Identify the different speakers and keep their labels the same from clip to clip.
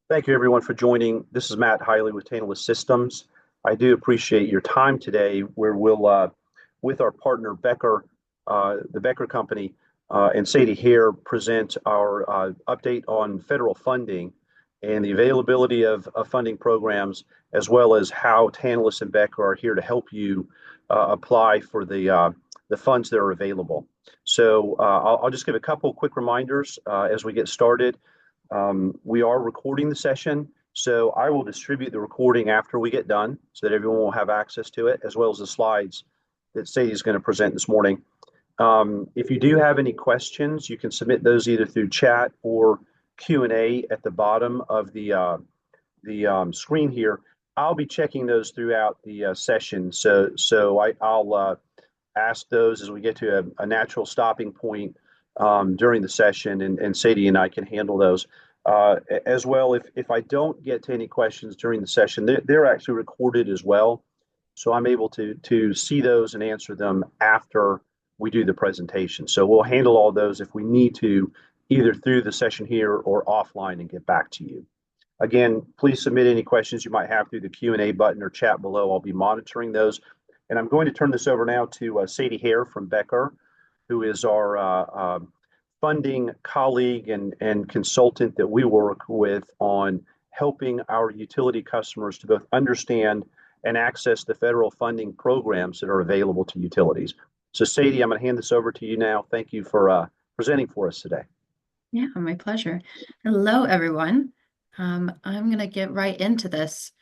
Speaker 1: Thank you, everyone, for joining. This is Matt Hiley with Tantalus Systems. I do appreciate your time today, where with our partner Becker, the Becker Company, and Sadie here, present our update on federal funding and the availability of funding programs, as well as how Tantalus and Becker are here to help you apply for the funds that are available. So I'll just give a couple quick reminders as we get started. We are recording the session, so I will distribute the recording after we get done so that everyone will have access to it, as well as the slides that Sadie is going to present this morning. If you do have any questions, you can submit those either through chat or Q&A at the bottom of the screen here. I'll be checking those throughout the session, so I'll ask those as we get to a natural stopping point during the session, and Sadie and I can handle those. As well, if I don't get to any questions during the session, they're actually recorded as well. So I'm able to see those and answer them after we do the presentation. So we'll handle all those if we need to, either through the session here or offline, and get back to you. Again, please submit any questions you might have through the Q&A button or chat below. I'll be monitoring those. And I'm going to turn this over now to Sadie Hare from Becker, who is our funding colleague and consultant that we work with on helping our utility customers to both understand and access the federal funding programs that are available to utilities. So Sadie, I'm going to hand this over to you now. Thank you for presenting for us today.
Speaker 2: Yeah, my pleasure. Hello, everyone. I'm going to get right into this.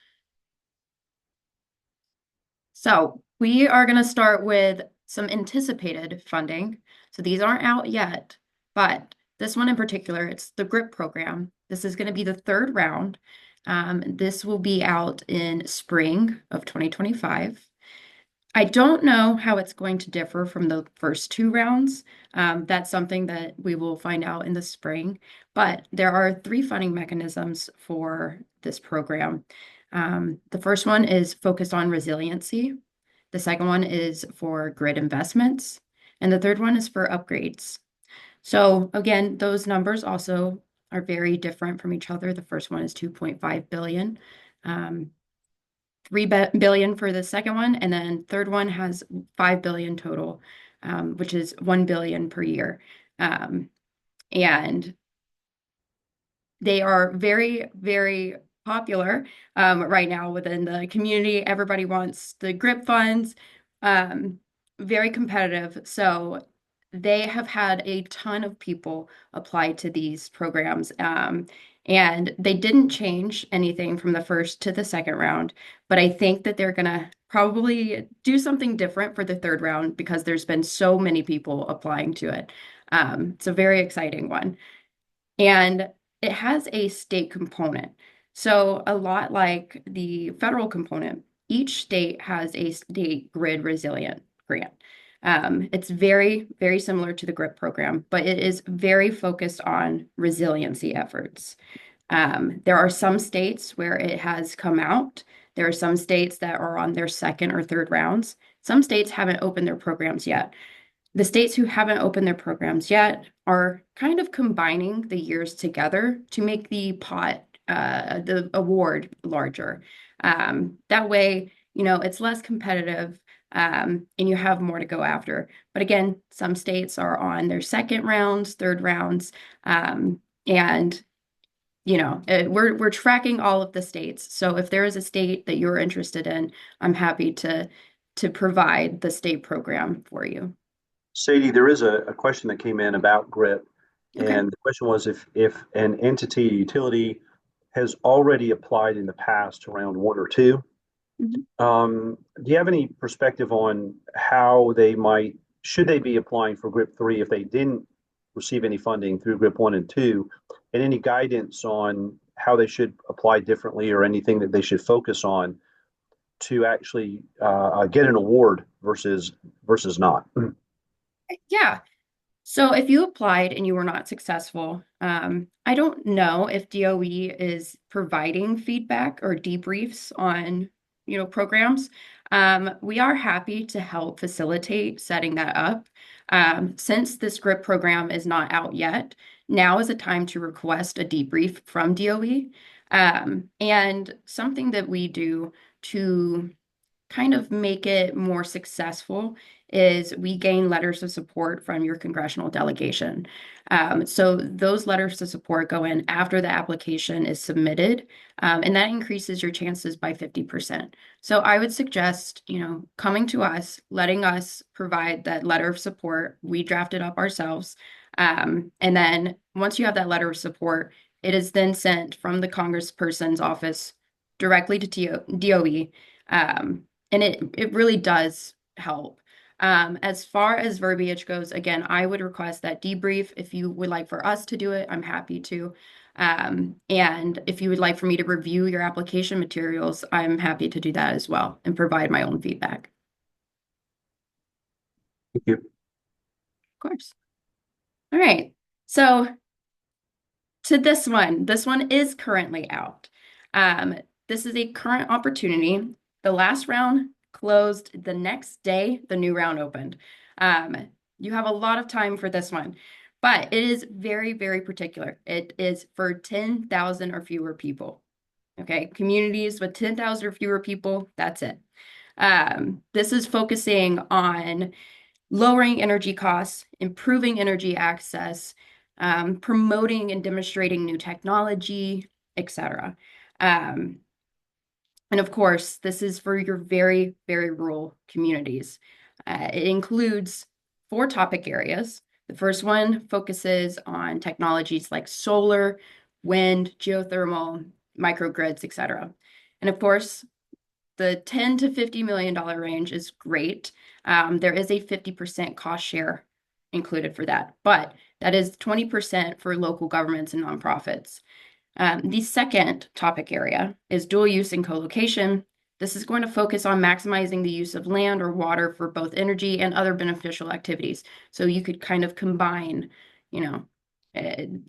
Speaker 2: So we are going to start with some anticipated funding. So these aren't out yet, but this one in particular, it's the GRIP program. This is going to be the third round. This will be out in spring of 2025. I don't know how it's going to differ from the first two rounds. That's something that we will find out in the spring. But there are three funding mechanisms for this program. The first one is focused on resiliency. The second one is for grid investments. And the third one is for upgrades. So again, those numbers also are very different from each other. The first one is 2.5 billion. 3 billion for the second one, and then third one has 5 billion total, which is 1 billion per year. And they are very, very popular right now within the community. Everybody wants the GRIP funds, very competitive. So they have had a ton of people apply to these programs. And they didn't change anything from the first to the second round, but I think that they're going to probably do something different for the third round because there's been so many people applying to it. It's a very exciting one. And it has a state component. So a lot like the federal component, each state has a state grid resilient grant. It's very, very similar to the GRIP program, but it is very focused on resiliency efforts. There are some states where it has come out. There are some states that are on their second or third rounds. Some states haven't opened their programs yet. The states who haven't opened their programs yet are kind of combining the years together to make the pot, the award larger. That way, it's less competitive, and you have more to go after. But again, some states are on their second rounds, third rounds, and we're tracking all of the states. So if there is a state that you're interested in, I'm happy to provide the state program for you.
Speaker 1: Sadie, there is a question that came in about GRIP,
Speaker 2: Okay.
Speaker 1: and the question was if an entity, utility, has already applied in the past to round one or two.
Speaker 2: Mhm.
Speaker 1: Do you have any perspective on how should they be applying for GRIP 3 if they didn't receive any funding through GRIP 1 and 2, and any guidance on how they should apply differently or anything that they should focus on to actually get an award versus not?
Speaker 2: Yeah. So if you applied and you were not successful, I don't know if DOE is providing feedback or debriefs on, programs. We are happy to help facilitate setting that up. Since this GRIP program is not out yet, now is a time to request a debrief from DOE. And something that we do to kind of make it more successful is we gain letters of support from your congressional delegation. So those letters of support go in after the application is submitted, and that increases your chances by 50%. So I would suggest, coming to us, letting us provide that letter of support. We draft it up ourselves. And then once you have that letter of support, it is then sent from the congressperson's office directly to DOE. And it really does help. As far as verbiage goes, again, I would request that debrief. If you would like for us to do it, I'm happy to. And if you would like for me to review your application materials, I'm happy to do that as well and provide my own feedback.
Speaker 1: Thank you.
Speaker 2: Of course. All right. So to this one is currently out. Um, this is a current opportunity. The last round closed the next day the new round opened. Um, you have a lot of time for this one, but it is very, very particular. It is for 10,000 or fewer people. Okay, communities with 10,000 or fewer people, that's it. This is focusing on lowering energy costs, improving energy access, promoting and demonstrating new technology, etc. Um, and of course, this is for your very, very rural communities. It includes four topic areas. The first one focuses on technologies like solar, wind, geothermal, microgrids, etc. And of course, the 10 to $50 million range is great. There is a 50% cost share included for that, but that is 20% for local governments and nonprofits. The second topic area is dual use and co-location. This is going to focus on maximizing the use of land or water for both energy and other beneficial activities. So you could kind of combine, you know, uh,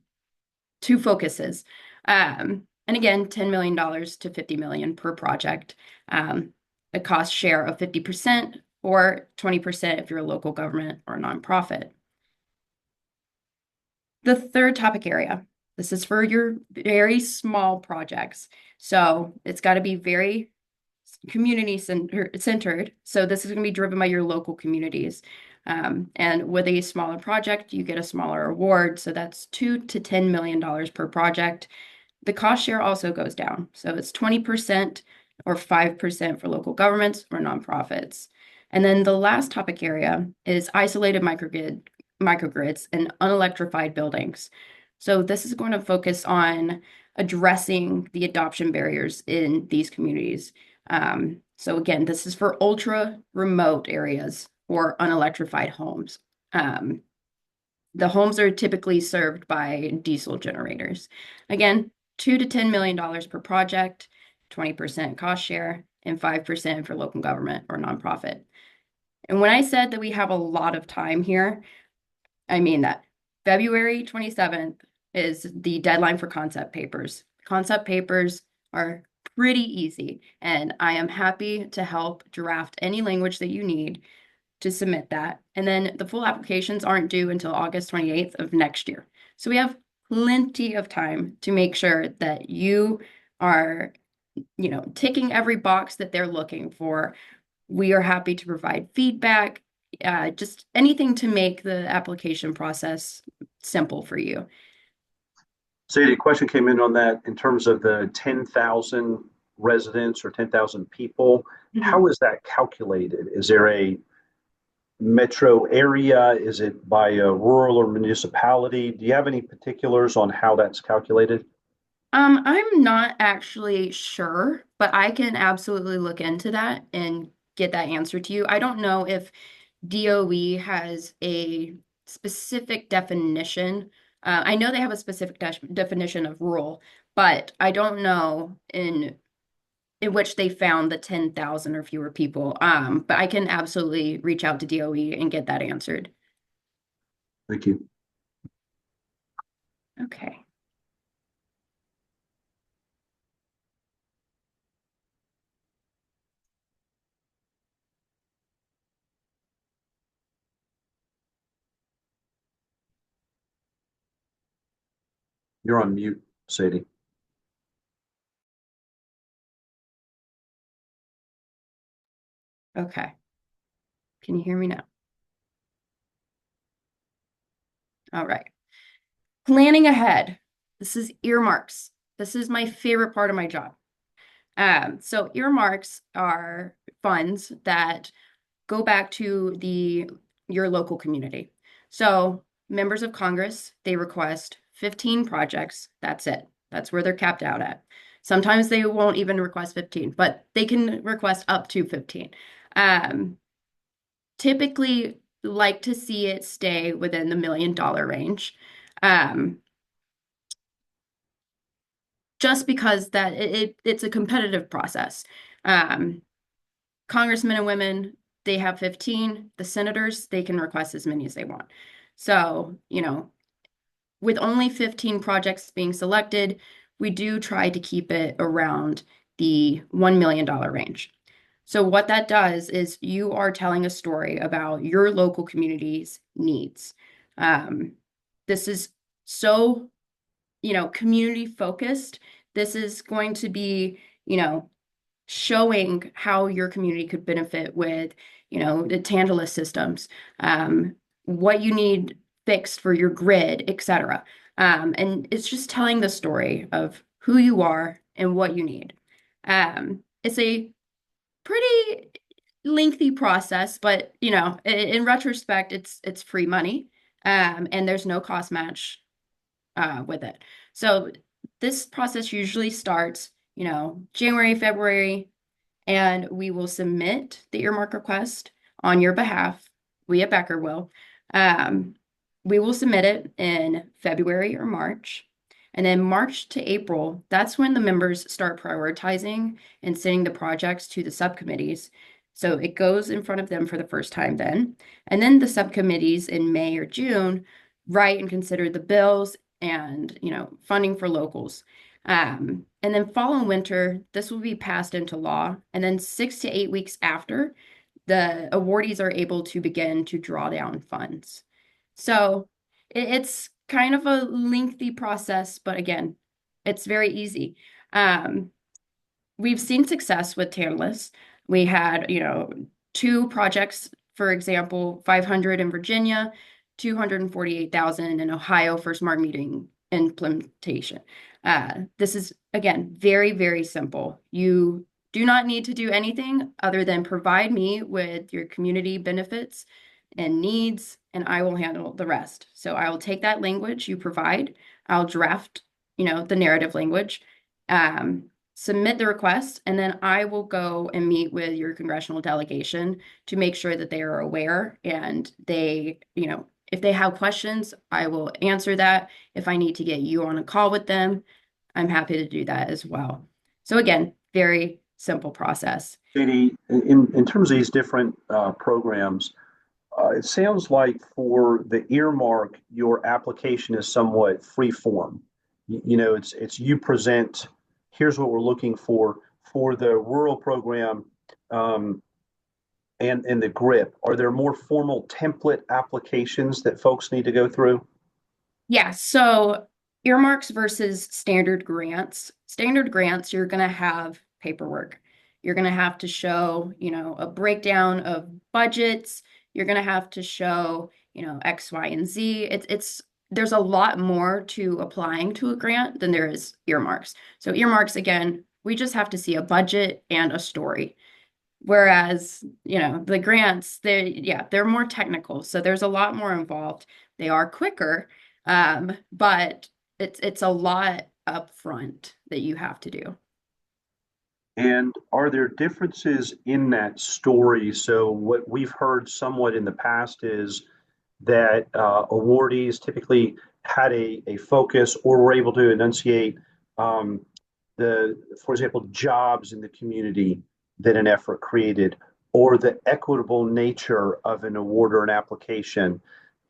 Speaker 2: two focuses. And again, $10 million to $50 million per project. A cost share of 50% or 20% if you're a local government or a nonprofit. The third topic area, this is for your very small projects. So it's got to be very community centered. So this is going to be driven by your local communities. And with a smaller project, you get a smaller award. So that's $2 to $10 million per project. The cost share also goes down. So it's 20% or 5% for local governments or nonprofits. And then the last topic area is isolated microgrids and unelectrified buildings. So this is going to focus on addressing the adoption barriers in these communities. So again, this is for ultra remote areas or unelectrified homes. Um, the homes are typically served by diesel generators. Again, $2 to $10 million per project, 20% cost share, and 5% for local government or nonprofit. And when I said that we have a lot of time here, I mean that. February 27th is the deadline for concept papers. Concept papers are pretty easy, and I am happy to help draft any language that you need to submit that. And then the full applications aren't due until August 28th of next year. So we have plenty of time to make sure that you are, ticking every box that they're looking for. We are happy to provide feedback, just anything to make the application process simple for you.
Speaker 1: Sadie, a question came in on that in terms of the 10,000 residents or 10,000 people.
Speaker 2: Mhm.
Speaker 1: How is that calculated? Is there a metro area? Is it by a rural or municipality? Do you have any particulars on how that's calculated?
Speaker 2: I'm not actually sure, but I can absolutely look into that and get that answer to you. I don't know if DOE has a specific definition. I know they have a specific definition of rural, but I don't know in which they found the 10,000 or fewer people. But I can absolutely reach out to DOE and get that answered.
Speaker 1: Thank you.
Speaker 2: Okay.
Speaker 1: You're on mute, Sadie.
Speaker 2: Okay. Can you hear me now? All right. Planning ahead. This is earmarks. This is my favorite part of my job. So earmarks are funds that go back to the your local community. So members of Congress, they request 15 projects. That's it. That's where they're capped out at. Sometimes they won't even request 15, but they can request up to 15. Um, Typically like to see it stay within the $1 million range. Um, just because that it's a competitive process. Um, Congressmen and women, they have 15. The senators, they can request as many as they want. So, with only 15 projects being selected, we do try to keep it around the $1 million range. So, what that does is you are telling a story about your local community's needs. Um, this is so, community focused. This is going to be, you know, showing how your community could benefit with, the Tantalus systems, what you need fixed for your grid, etc. And it's just telling the story of who you are and what you need. It's a pretty lengthy process, but in retrospect, it's free money, and there's no cost match with it. So this process usually starts, January, February, and we will submit the earmark request on your behalf. We at Becker will. Um, we will submit it in February or March. And then March to April, that's when the members start prioritizing and sending the projects to the subcommittees. So it goes in front of them for the first time then. And then the subcommittees in May or June write and consider the bills and, funding for locals. And then fall and winter, this will be passed into law. And then 6 to 8 weeks after, the awardees are able to begin to draw down funds. So it's kind of a lengthy process, but again, it's very easy. Um, we've seen success with Tantalus. We had, two projects, for example, 500 in Virginia, 248,000 in Ohio for smart metering implementation. This is, again, very, very simple. You do not need to do anything other than provide me with your community benefits and needs, and I will handle the rest. So I will take that language you provide, I'll draft, the narrative language, submit the request, and then I will go and meet with your congressional delegation to make sure that they are aware and they, if they have questions, I will answer that. If I need to get you on a call with them, I'm happy to do that as well. So again, very simple process.
Speaker 1: JD, in terms of these different programs, it sounds like for the earmark, your application is somewhat free form. It's you present, here's what we're looking for the rural program, um, and the GRIP. Are there more formal template applications that folks need to go through?
Speaker 2: Yeah, so earmarks versus standard grants. Standard grants, you're going to have paperwork. You're going to have to show, a breakdown of budgets. You're going to have to show, X, Y, and Z. There's a lot more to applying to a grant than there is earmarks. So earmarks, again, we just have to see a budget and a story. Whereas, the grants, they're more technical. So there's a lot more involved. They are quicker, but it's a lot upfront that you have to do.
Speaker 1: And are there differences in that story? So, what we've heard somewhat in the past is that awardees typically had a focus or were able to enunciate um, for example, jobs in the community that an effort created, or the equitable nature of an award or an application.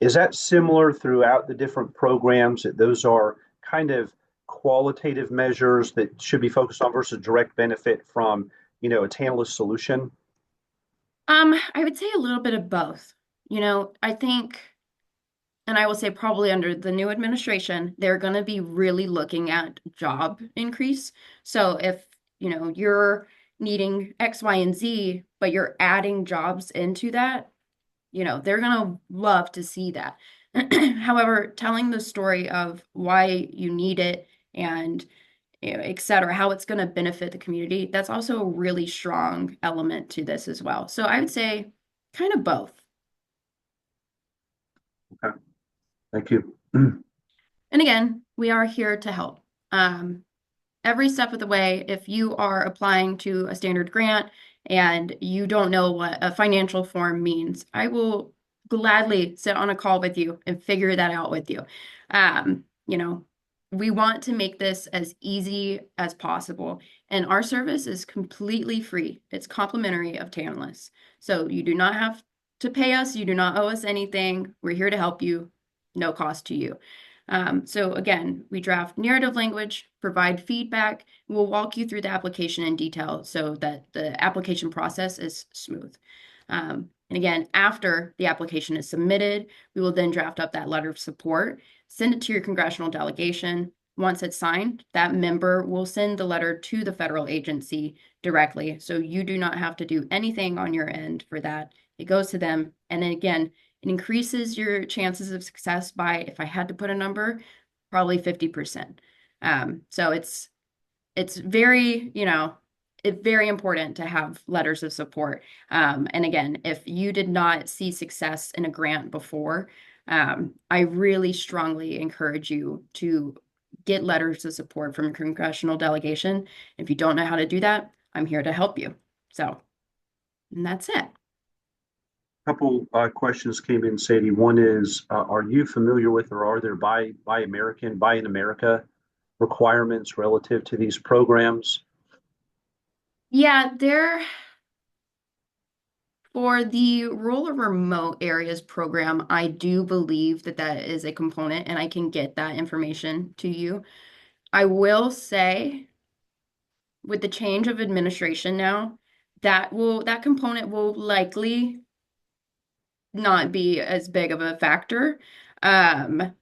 Speaker 1: Is that similar throughout the different programs, that those are kind of qualitative measures that should be focused on versus direct benefit from, a Tantalus solution?
Speaker 2: I would say a little bit of both. I think, and I will say probably under the new administration, they're going to be really looking at job increase. So if, you're needing X, Y, and Z, but you're adding jobs into that, they're gonna love to see that. However, telling the story of why you need it and et cetera, how it's going to benefit the community, that's also a really strong element to this as well. So I would say kind of both.
Speaker 1: Okay, thank you.
Speaker 2: And again, we are here to help. Um, every step of the way, if you are applying to a standard grant and you don't know what a financial form means, I will gladly sit on a call with you and figure that out with you. You know, we want to make this as easy as possible, and our service is completely free. It's complimentary of Tantalus. So you do not have to pay us, you do not owe us anything. We're here to help you, no cost to you. So again, we draft narrative language, provide feedback. We'll walk you through the application in detail so that the application process is smooth. And again, after the application is submitted, we will then draft up that letter of support, send it to your congressional delegation. Once it's signed, that member will send the letter to the federal agency directly. So you do not have to do anything on your end for that. It goes to them. And then again, it increases your chances of success by, if I had to put a number, probably 50%. So it's very, it's very important to have letters of support. And again, if you did not see success in a grant before, I really strongly encourage you to get letters of support from your congressional delegation. If you don't know how to do that, I'm here to help you. So, and that's it.
Speaker 1: Couple questions came in, Sadie. One is, are you familiar with, or are there Buy in America requirements relative to these programs?
Speaker 2: Yeah, for the rural or remote areas program, I do believe that that is a component, and I can get that information to you. I will say, with the change of administration now, that component will likely not be as big of a factor. Um,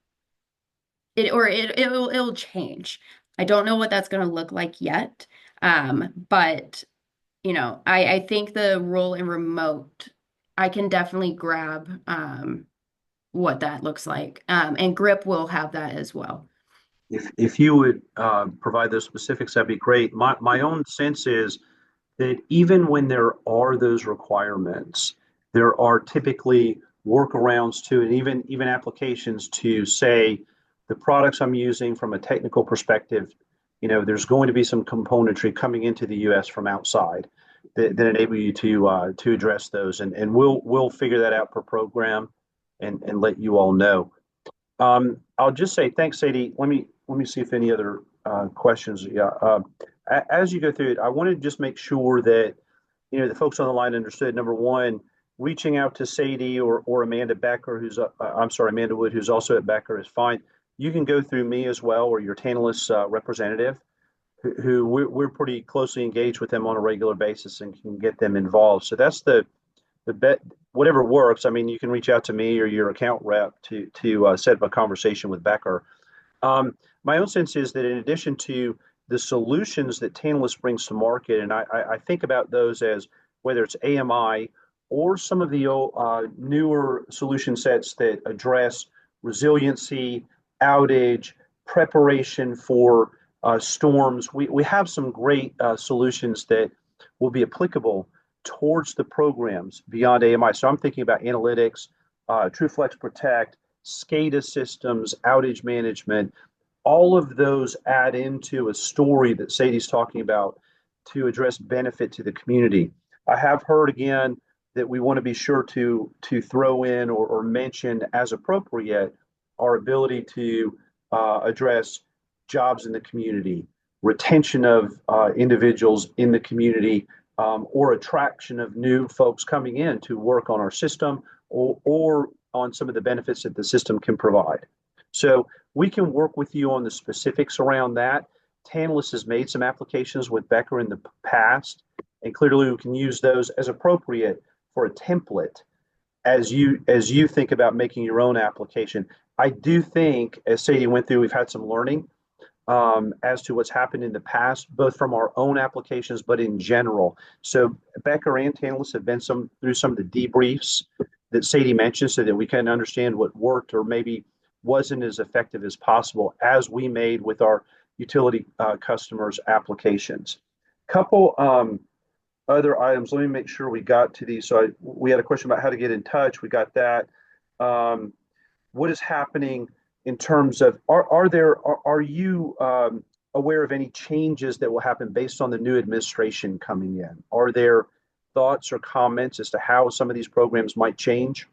Speaker 2: it'll change. I don't know what that's going to look like yet. But I think the role in remote, I can definitely grab what that looks like. And Grip will have that as well.
Speaker 1: If you would provide those specifics, that'd be great. My own sense is that even when there are those requirements, there are typically workarounds to, and even applications to say the products I'm using from a technical perspective, there's going to be some componentry coming into the U.S. from outside that enable you to address those, and we'll figure that out per program and let you all know. I'll just say thanks, Sadie. Let me see if any other questions. Yeah. As you go through it, I wanted to just make sure that the folks on the line understood. Number one, reaching out to Sadie or Amanda Becker, I'm sorry, Amanda Wood, who's also at Becker, is fine. You can go through me as well, or your Tantalus representative, who we're pretty closely engaged with them on a regular basis and can get them involved. So that's the bet. Whatever works. I mean, you can reach out to me or your account rep to set up a conversation with Becker. My own sense is that in addition to the solutions that Tantalus brings to market, and I think about those as whether it's AMI or some of the newer solution sets that address resiliency, outage, preparation for storms. We have some great solutions that will be applicable towards the programs beyond AMI. So I'm thinking about analytics, TrueFlex Protect, SCADA systems, outage management. All of those add into a story that Sadie's talking about to address benefit to the community. I have heard again that we want to be sure to throw in or mention as appropriate our ability to address jobs in the community, retention of individuals in the community, or attraction of new folks coming in to work on our system or on some of the benefits that the system can provide. So we can work with you on the specifics around that. Tantalus has made some applications with Becker in the past, and clearly we can use those as appropriate for a template as you think about making your own application. I do think, as Sadie went through, we've had some learning. as to what's happened in the past, both from our own applications, but in general. So Becker and Tantalus have been through some of the debriefs that Sadie mentioned so that we can understand what worked or maybe wasn't as effective as possible as we made with our utility customers' applications. Couple other items. Let me make sure we got to these. We had a question about how to get in touch. We got that. Um, what is happening in terms of are you aware of any changes that will happen based on the new administration coming in? Are there thoughts or comments as to how some of these programs might change?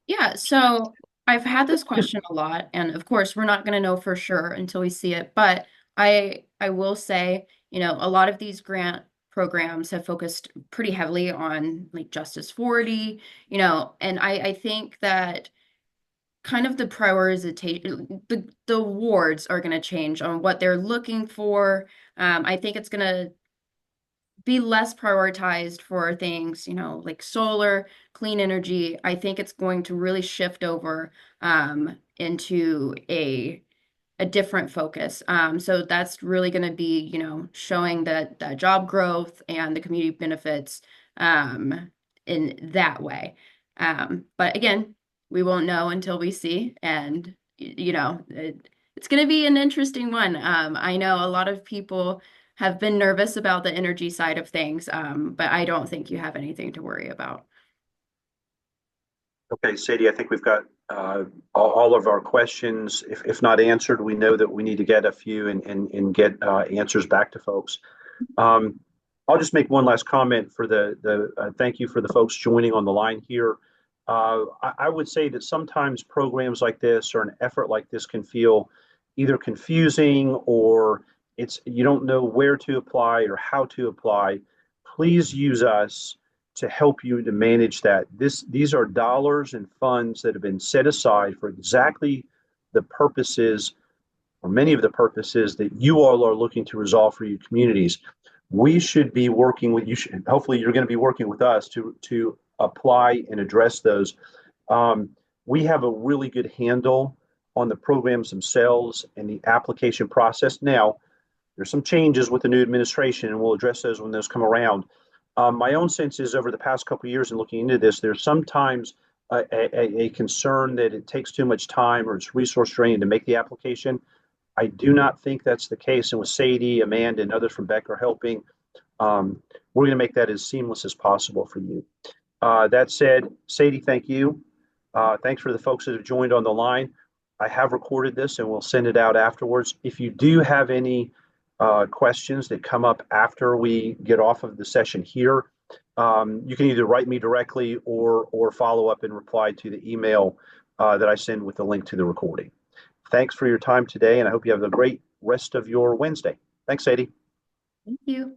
Speaker 2: Yeah, so I've had this question a lot, and of course, we're not going to know for sure until we see it. But I will say, a lot of these grant programs have focused pretty heavily on like Justice 40, and I think that kind of the prioritization, the awards are going to change on what they're looking for. I think it's going to be less prioritized for things, like solar, clean energy. I think it's going to really shift over into a different focus. So that's really going to be, showing that job growth and the community benefits in that way. But again, we won't know until we see, and it's going to be an interesting one. I know a lot of people have been nervous about the energy side of things, but I don't think you have anything to worry about.
Speaker 1: Okay, Sadie, I think we've got all of our questions. If not answered, we know that we need to get a few and get answers back to folks. Um, I'll just make one last comment for the thank you for the folks joining on the line here. I would say that sometimes programs like this or an effort like this can feel either confusing or you don't know where to apply or how to apply. Please use us to help you to manage that. These are dollars and funds that have been set aside for exactly the purposes or many of the purposes that you all are looking to resolve for your communities. We should be working with you. Hopefully, you're going to be working with us to apply and address those. Um, we have a really good handle on the programs themselves and the application process. Now, there's some changes with the new administration, and we'll address those when those come around. My own sense is over the past couple of years in looking into this, there's sometimes a concern that it takes too much time or it's resource draining to make the application. I do not think that's the case. And with Sadie, Amanda, and others from Becker helping, we're going to make that as seamless as possible for you. That said, Sadie, thank you. Thanks for the folks that have joined on the line. I have recorded this and we'll send it out afterwards. If you do have any questions that come up after we get off of the session here, you can either write me directly or follow up and reply to the email that I send with the link to the recording. Thanks for your time today, and I hope you have a great rest of your Wednesday. Thanks, Sadie.
Speaker 2: Thank you.